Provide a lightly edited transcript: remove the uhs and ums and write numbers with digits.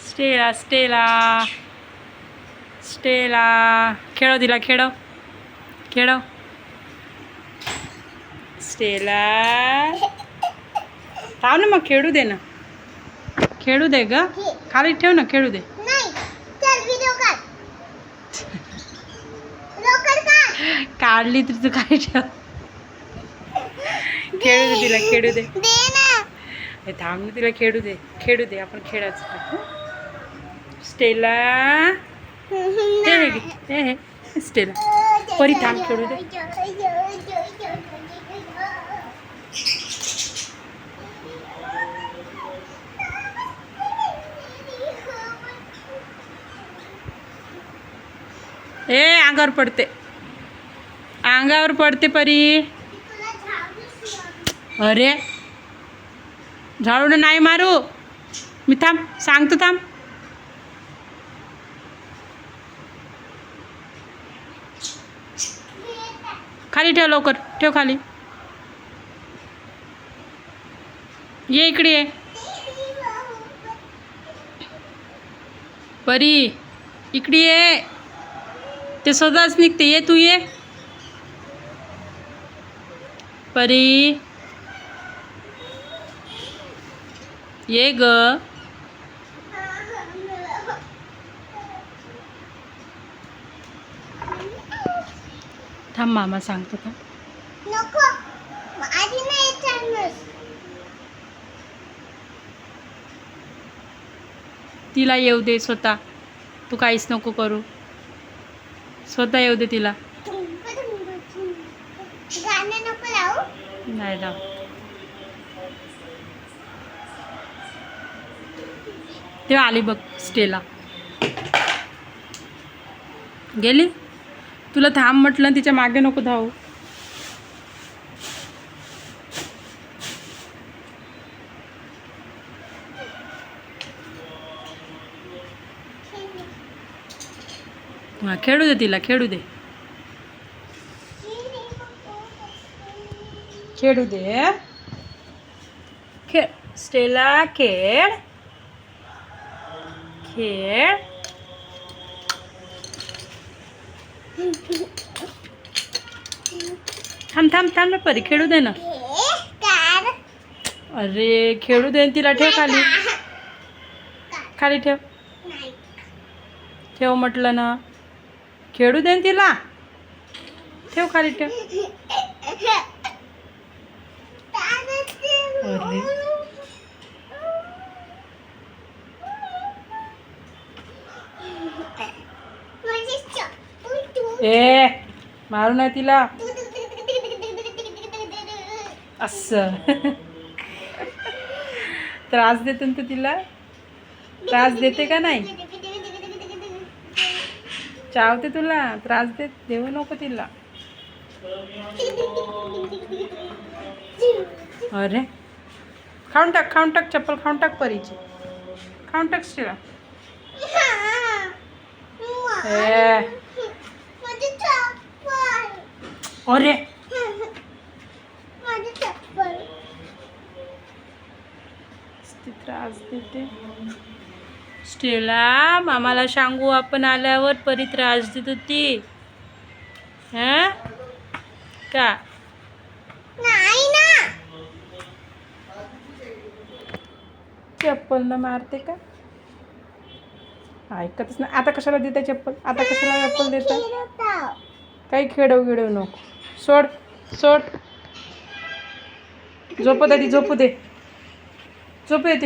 Stella Stella Stella खेळव तिला खेळव खेळव Stella थांब ना मग खेळू दे ना खेळू दे ग खाली ठेव ना खेळू दे काढली तर तू काय ठेव खेळू दे तिला खेळू दे थांब ना तिला खेळू दे आपण खेळायचं स्टेला हे स्टेला परी थांब खेळू दे अंगावर पडते परी अरे झाडून नाही मारू मी थांब सांगतो थांब खाली ठेव लवकर ठेव खाली ये इकडे ये परी इकडे ये ते स्वतःच निघते ये तू ये परी ये ग थांब मामा सांगतो का तिला येऊ दे स्वतः तू काहीच नको करू स्वतः येऊ दे तिला नाही लाव तेव्हा आली बघ स्टेला गेली तुला थांब म्हटलं तिच्या मागे नको धावू हा खेळू दे तिला खेळू दे खेळ स्टेला खेळ खेळ थांब ना परी खेळू दे ना अरे खेळू दे तिला ठेव खाली ठेव म्हटलं ना खेळू दे तिला ठेव खाली ठेव ए मारू नाही तिला असं त्रास देते ना तिला त्रास देते का नाही चावते तुला त्रास देऊ नको तिला अरे खाऊन टाक चप्पल खाऊन टाक परीची खाऊन टाक तिला अरे त्रास देते स्टेला मामाला सांगू आपण आल्यावर परी त्रास देत होती हा का नाही ना चप्पल न मारते का ऐकतच ना आता कशाला देता चप्पल देता काही खेळव नको सोड झोपू दे झोपू येते